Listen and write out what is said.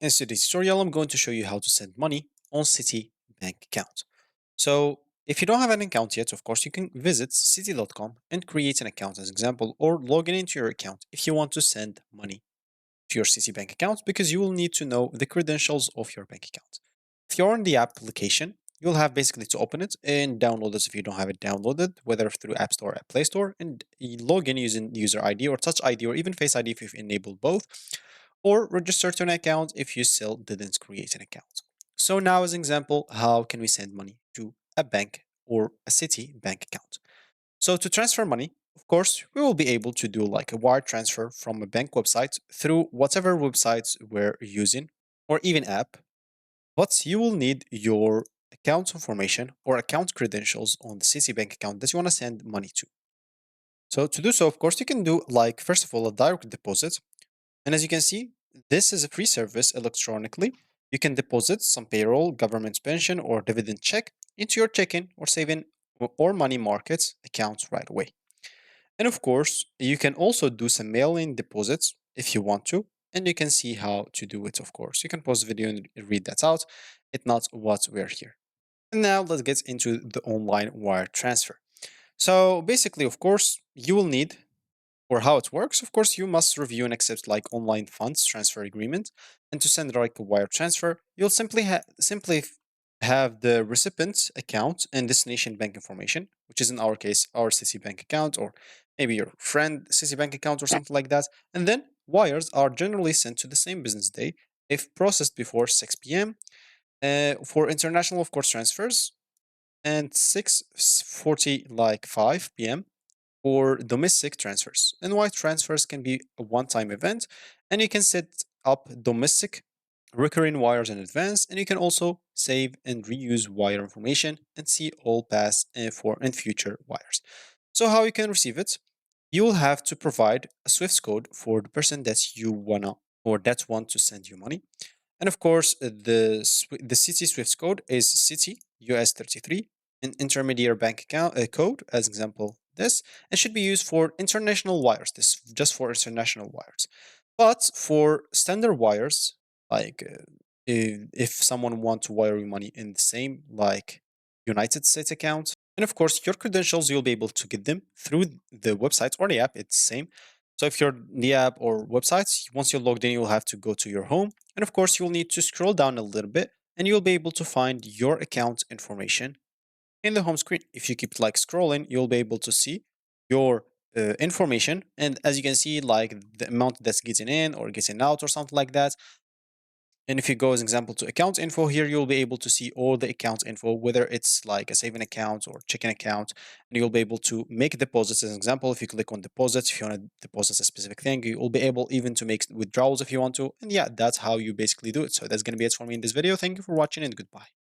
In today's tutorial, I'm going to show you how to send money on Citibank account. So if you don't have an account yet, of course, you can visit citi.com and create an account as example, or log in into your account if you want to send money to your Citibank account because you will need to know the credentials of your bank account. If you're on the application, you'll have basically to open it and download it if you don't have it downloaded, whether through App Store or Play Store, and you log in using user ID or Touch ID or even Face ID if you've enabled both, or register to an account if you still didn't create an account. So now as an example, how can we send money to a bank or a city bank account? So to transfer money, of course, we will be able to do like a wire transfer from a bank website through whatever websites we're using or even app, but you will need your account information or account credentials on the Citibank account that you want to send money to. So to do so, of course, you can do like, first of all, a direct deposit. And as you can see, this is a free service electronically. You can deposit some payroll, government pension, or dividend check into your checking or saving or money markets accounts right away. And of course, you can also do some mail-in deposits if you want to, and you can see how to do it, of course. You can pause the video and read that out. It's not what we're here. And now let's get into the online wire transfer. So basically, of course, you will need or how it works, of course, you must review and accept like online funds transfer agreement. And to send like a wire transfer, you'll have the recipient's account and destination bank information, which is in our case our Citibank account or maybe your friend Citibank account or something like that. And then wires are generally sent to the same business day if processed before 6 p.m. For international, of course, transfers and 6:40 like 5 p.m. or domestic transfers. And wire transfers can be a one-time event, and you can set up domestic recurring wires in advance, and you can also save and reuse wire information and see all past and future wires. So how you can receive it? You will have to provide a Swift code for the person that you wanna or that want to send you money. And of course, the Citi Swift code is Citi US33, an intermediary bank account code, as example this, and should be used for international wires. This just for international wires. But for standard wires, like if someone want to wire you money in the same like United States account, and of course your credentials you'll be able to get them through the website or the app. It's the same. So if you're in the app or websites, once you're logged in, you'll have to go to your home. And of course, you'll need to scroll down a little bit and you'll be able to find your account information in the home screen. If you keep like scrolling, you'll be able to see your information. And as you can see, like the amount that's getting in or getting out or something like that. And if you go as example to account info here, you'll be able to see all the account info, whether it's like a saving account or checking account, and you'll be able to make deposits as an example. If you click on deposits, if you want to deposit a specific thing, you'll be able even to make withdrawals if you want to. And yeah, that's how you basically do it. So that's going to be it for me in this video. Thank you for watching and goodbye.